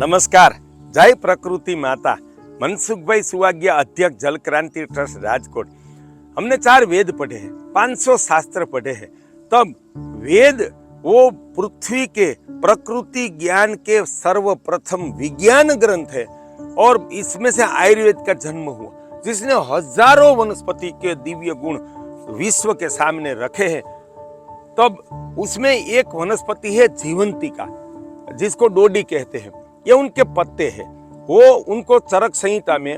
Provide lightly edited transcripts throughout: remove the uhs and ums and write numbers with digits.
नमस्कार। जय प्रकृति माता। मनसुख भाई सुवाग्या, अध्यक्ष जल क्रांति ट्रस्ट राजकोट। हमने 4 वेद पढ़े हैं, 500 शास्त्र पढ़े हैं। तब वेद वो पृथ्वी के प्रकृति ज्ञान के सर्वप्रथम विज्ञान ग्रंथ है और इसमें से आयुर्वेद का जन्म हुआ, जिसने हजारों वनस्पति के दिव्य गुण विश्व के सामने रखे हैं। तब उसमें एक वनस्पति है जीवंतिका, जिसको डोडी कहते हैं। ये उनके पत्ते हैं। वो उनको चरक संहिता में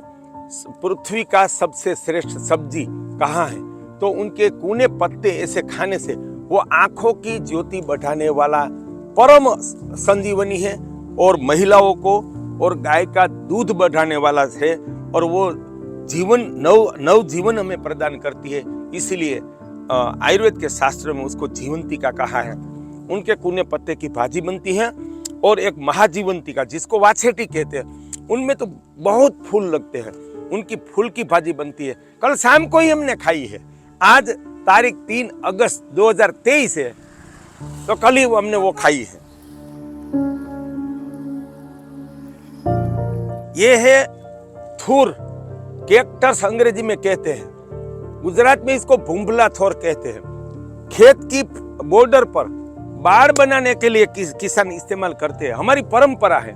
पृथ्वी का सबसे श्रेष्ठ सब्जी कहा है। तो उनके कूने पत्ते ऐसे खाने से वो आंखों की ज्योति बढ़ाने वाला परम संजीवनी है और महिलाओं को और गाय का दूध बढ़ाने वाला है और वो जीवन नव जीवन हमें प्रदान करती है। इसीलिए आयुर्वेद के शास्त्र में उसको जीवंतिका कहा है। उनके कूने पत्ते की भाजी बनती है और एक महाजीवंतिका जिसको वाछेटी कहते हैं, उनमें तो बहुत फूल लगते हैं, उनकी फूल की भाजी बनती है। कल शाम को ही हमने खाई है। आज तारीख 3 अगस्त 2023 है, तो कल ही हमने वो खाई है। ये है थूर, कैक्टस अंग्रेजी में कहते हैं, गुजरात में इसको भूंभला थोर कहते हैं। खेत की बॉर्डर पर बाड़ बनाने के लिए किसान इस्तेमाल करते हैं। हमारी परंपरा है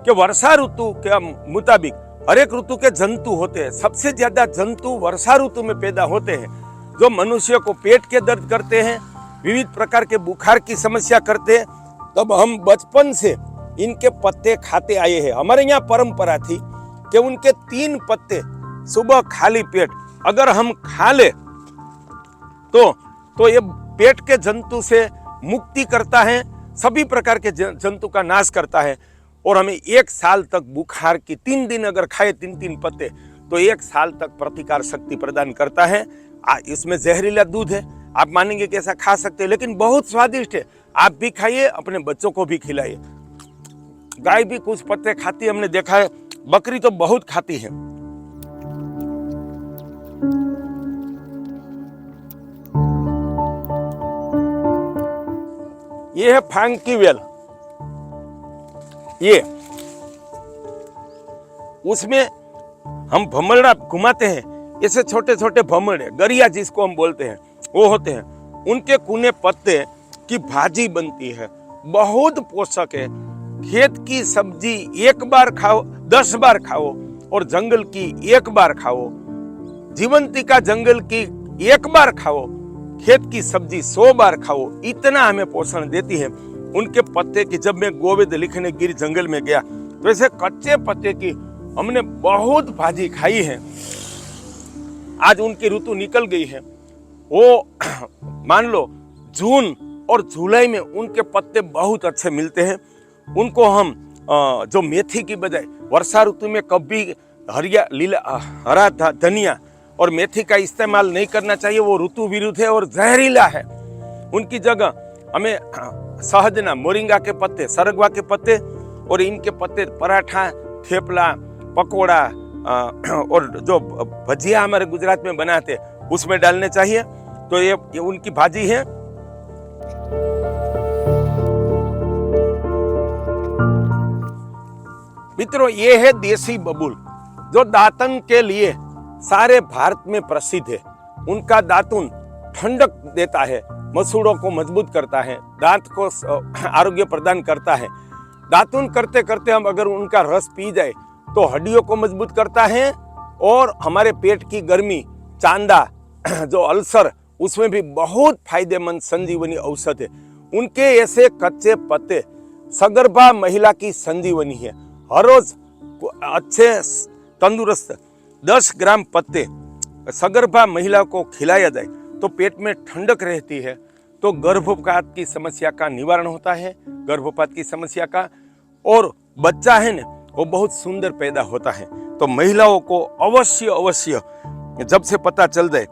कि वर्षा ऋतु के मुताबिक हर एक ऋतु के जंतु होते हैं। सबसे ज्यादा जंतु वर्षा ऋतु में पैदा होते हैं, जो मनुष्य को पेट के दर्द करते हैं, विविध प्रकार के बुखार की समस्या करते हैं। तब हम बचपन से इनके पत्ते खाते आए हैं। हमारे यहाँ परंपरा थी कि उनके 3 पत्ते सुबह खाली पेट अगर हम खा ले तो ये पेट के जंतु से मुक्ति करता है, सभी प्रकार के जंतु का नाश करता है। और हमें 1 साल तक बुखार की 3 दिन अगर खाए 3 पत्ते तो 1 साल तक प्रतिकार शक्ति प्रदान करता है। इसमें जहरीला दूध है, आप मानेंगे कि ऐसा खा सकते हैं, लेकिन बहुत स्वादिष्ट है। आप भी खाइए, अपने बच्चों को भी खिलाइए। गाय भी कुछ पत्ते खाती है, हमने देखा है। बकरी तो बहुत खाती है। ये है फांग की वेल। ये उसमें हम भमरड़ा घुमाते हैं, ऐसे छोटे छोटे भमरड़े, गरिया जिसको हम बोलते हैं, वो होते हैं। उनके कूने पत्ते की भाजी बनती है, बहुत पोषक है। खेत की सब्जी 1 बार खाओ, 10 बार खाओ, और जंगल की 1 बार खाओ। जीवंतिका जंगल की 1 बार खाओ, खेत की सब्जी 100 बार खाओ। इतना हमें पोषण देती है। उनके पत्ते की, जब मैं गोवेद लिखने गिर जंगल में गया तो ऐसे कच्चे पत्ते की हमने बहुत भाजी खाई है। आज उनकी ऋतु निकल गई है। वो मान लो जून और जुलाई में उनके पत्ते बहुत अच्छे मिलते हैं। उनको हम जो मेथी की बजाय वर्षा ऋतु में कभी हरा धनिया और मेथी का इस्तेमाल नहीं करना चाहिए, वो ऋतु विरुद्ध है और जहरीला है। उनकी जगह हमें सहजना, मोरिंगा के पत्ते, सरगवा के पत्ते और इनके पत्ते पराठा, थेपला, पकोड़ा और जो भजिया हमारे गुजरात में बनाते उसमें डालने चाहिए। तो ये उनकी भाजी है। मित्रों, ये है देसी बबूल, जो दातन के लिए सारे भारत में प्रसिद्ध है। उनका दातुन ठंडक देता है, मसूड़ों को मजबूत करता है, दांत को आरोग्य प्रदान करता है। दातुन करते करते हम अगर उनका रस पी जाए तो हड्डियों को मजबूत करता है और हमारे पेट की गर्मी, चांदा, जो अल्सर, उसमें भी बहुत फायदेमंद संजीवनी औषध है। उनके ऐसे कच्चे पत्ते सगर्भा महिला की संजीवनी है। हर रोज अच्छे तंदुरुस्त 10 ग्राम पत्ते सगर्भा महिला को खिलाया जाए तो पेट में ठंडक रहती है, तो गर्भपात की समस्या का निवारण होता है, गर्भपात की समस्या का, और बच्चा है ना वो बहुत सुंदर पैदा होता है। तो महिलाओं को अवश्य जब से पता चल जाए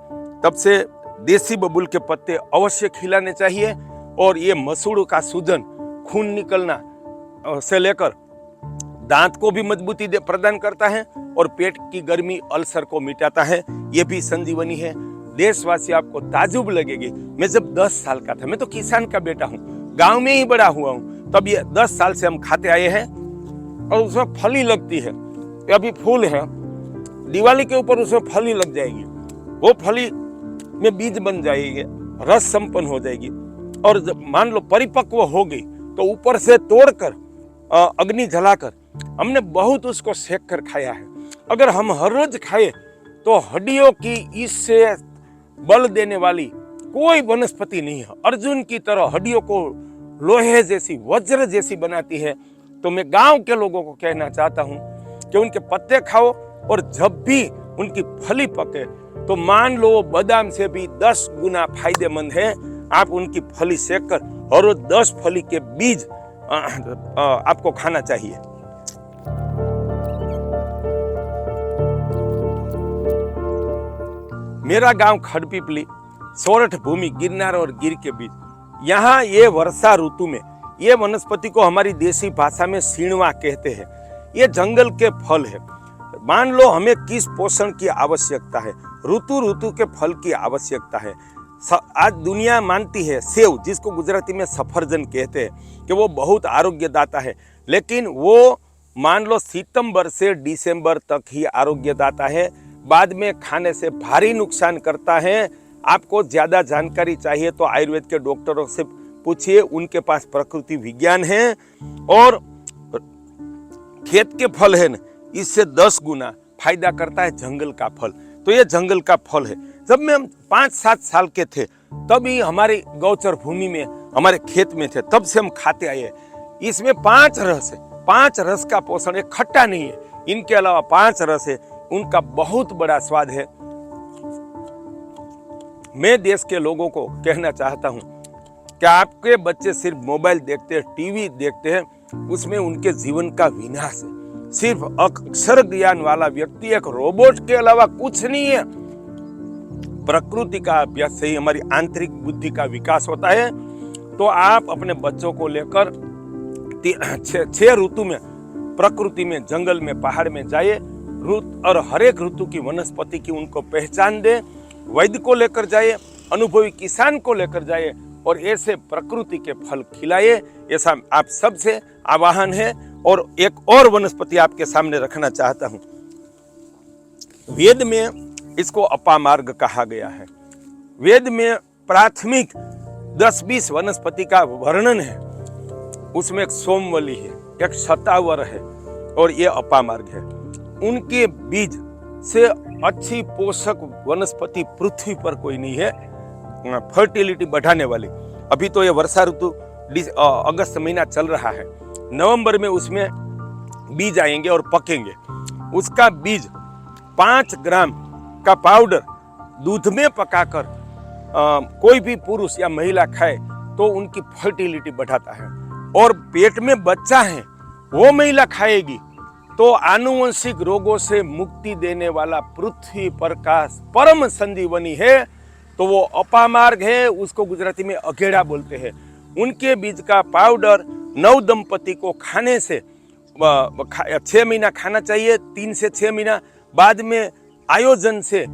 तब से देसी बबूल के पत्ते अवश्य खिलाने चाहिए। और ये मसूड़ का सूजन, खून निकलना से लेकर दांत को भी मजबूती प्रदान करता है और पेट की गर्मी, अल्सर को मिटाता है। ये भी संजीवनी है। देशवासी आपको ताजुब लगेगी। मैं जब 10 साल का था, मैं तो किसान का बेटा हूँ, गांव में ही बड़ा हुआ हूँ, तब ये 10 साल से हम खाते आए हैं। और उसमें फली लगती है, ये अभी फूल है, दिवाली के ऊपर उसमें फली लग जाएगी, वो फली में बीज बन जाएगी, रस संपन्न हो जाएगी, और जब मान लो परिपक्व हो गई तो ऊपर से तोड़कर अग्नि जलाकर हमने बहुत उसको सेक कर खाया है। अगर हम हर रोज खाए तो हड्डियों की इससे बल देने वाली कोई वनस्पति नहीं है। अर्जुन की तरह हड्डियों को लोहे जैसी, वज्र जैसी बनाती है। तो मैं गांव के लोगों को कहना चाहता हूं कि उनके पत्ते खाओ, और जब भी उनकी फली पके तो मान लो बादाम से भी 10 गुना फायदेमंद है। आप उनकी फली सेक कर और 10 फली के बीज आपको खाना चाहिए। मेरा गांव खड़पीपली, सोरठ भूमि, गिरनार और गिर के बीच। यहाँ ये वर्षा ऋतु में ये वनस्पति को हमारी देसी भाषा में सीणवा कहते हैं। ये जंगल के फल है। मान लो हमें किस पोषण की आवश्यकता है, ऋतु ऋतु के फल की आवश्यकता है। आज दुनिया मानती है सेव, जिसको गुजराती में सफरजन कहते हैं, कि वो बहुत आरोग्यदाता है, लेकिन वो मान लो सितंबर से दिसंबर तक ही आरोग्यदाता है, बाद में खाने से भारी नुकसान करता है। आपको ज्यादा जानकारी चाहिए तो आयुर्वेद के डॉक्टरों से पूछिए, उनके पास प्रकृति विज्ञान है। और खेत के फल है ना, इससे 10 गुना फायदा करता है जंगल का फल। तो ये जंगल का फल है। जब मैं हम 5-7 साल के थे तभी हमारी गौचर भूमि में, हमारे खेत में थे, तब से हम खाते आए। इसमें 5 रस है, 5 रस का पोषण है, खट्टा नहीं है। इनके अलावा 5 रस है, उनका बहुत बड़ा स्वाद है। मैं देश के लोगों को कहना चाहता हूं कि आपके बच्चे सिर्फ मोबाइल देखते हैं, टीवी देखते हैं, उसमें उनके जीवन का विनाश है। सिर्फ अक्षर ज्ञान वाला व्यक्ति एक रोबोट के अलावा कुछ नहीं है। प्रकृति का अभ्यास से ही हमारी आंतरिक बुद्धि का विकास होता है। तो आप अपने बच्चों को लेकर 6 ऋतु में प्रकृति में, जंगल में, पहाड़ में जाइए, और हर एक ऋतु की वनस्पति की उनको पहचान दे। वैद्य को लेकर जाइए, अनुभवी किसान को लेकर जाइए, और ऐसे प्रकृति के फल खिलाइए। ऐसा आप सबसे आह्वान है। और एक और वनस्पति आपके सामने रखना चाहता हूं। वेद में इसको अपामार्ग कहा गया है। वेद में प्राथमिक 10-20 वनस्पति का वर्णन है। उसमें एक सोमवली है, एक शतावर है, और ये अपामार्ग है। उनके बीज से अच्छी पोषक वनस्पति पृथ्वी पर कोई नहीं है, फर्टिलिटी बढ़ाने वाली। अभी तो ये वर्षा ऋतु अगस्त महीना चल रहा है, नवंबर में उसमें बीज आएंगे और पकेंगे। उसका बीज 5 ग्राम का पाउडर दूध में पकाकर कोई भी पुरुष या महिला खाए तो उनकी फर्टिलिटी बढ़ाता है। और पेट में बच्चा है वो महिला खाएगी तो आनुवंशिक रोगों से मुक्ति देने वाला पृथ्वी पर का परम संजीवनी है। तो वो अपामार्ग है, उसको गुजराती में अघेड़ा बोलते हैं। उनके बीज का पाउडर नव दंपति को खाने से 6 महीना खाना चाहिए, 3 से 6 महीना। बाद में आयोजन से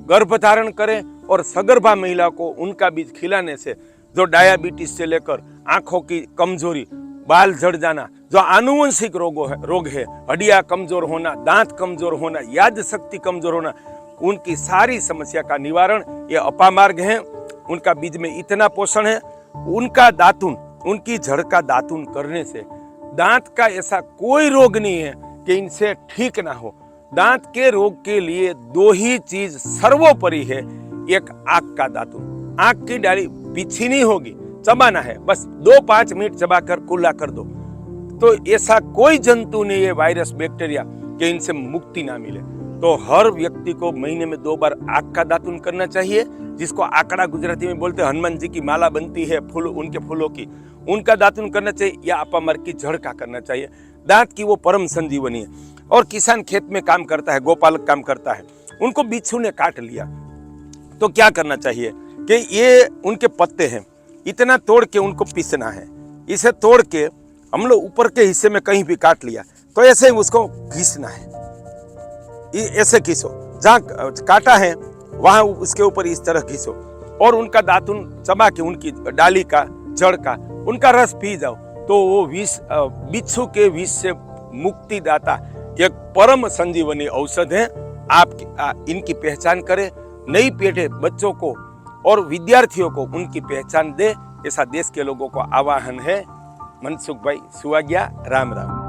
गर्भधारण करें, और सगर्भा महिला को उनका बीज खिलाने से जो डायबिटीज से लेकर आंखों की कमजोरी, बाल झड़ जाना, जो आनुवंशिक रोग है, हड्डियां कमजोर होना, दांत कमजोर होना, याद शक्ति कमजोर होना, उनकी सारी समस्या का निवारण ये अपामार्ग है। उनका बीज में इतना पोषण है। उनका दातुन, उनकी जड़ का दातुन करने से दांत का ऐसा कोई रोग नहीं है कि इनसे ठीक ना हो। दांत के रोग के लिए 2 ही चीज सर्वोपरि है। एक आंख का दातुन, आंख की डाली पीछी नहीं होगी, चबाना है, बस 2-5 मिनट चबाकर कुल्ला कर दो। तो ऐसा कोई जंतु नहीं है, वायरस, बैक्टीरिया, कि इनसे मुक्ति ना मिले। तो हर व्यक्ति को महीने में 2 बार आंख का दातुन करना चाहिए, जिसको आंकड़ा गुजराती में बोलते हैं। हनुमान जी की माला बनती है फूल, उनके फूलों की, उनका दातुन करना चाहिए, या अपामार्ग की जड़ का करना चाहिए। दांत की वो परम संजीवनी है। और किसान खेत में काम करता है, गोपालक काम करता है, उनको बिच्छू ने काट लिया तो क्या करना चाहिए कि ये उनके पत्ते हैं, इतना तोड़ के उनको पीसना है। इसे तोड़ के हम लोग ऊपर के हिस्से में कहीं भी काट लिया तो ऐसे ही उसको घिसना है। ऐसे घिसो, जहाँ काटा है वहां उसके ऊपर इस तरह घिसो, और उनका दातुन चबा के उनकी डाली का, जड़ का, उनका रस पी जाओ। तो वो विष, बिच्छू के विष से मुक्तिदाता, एक परम संजीवनी औषध है। आप इनकी पहचान करें, नई पीढ़ी बच्चों को और विद्यार्थियों को उनकी पहचान दे, ऐसा देश के लोगों को आह्वान है। मनसुख भाई सुवाग्या, राम राम।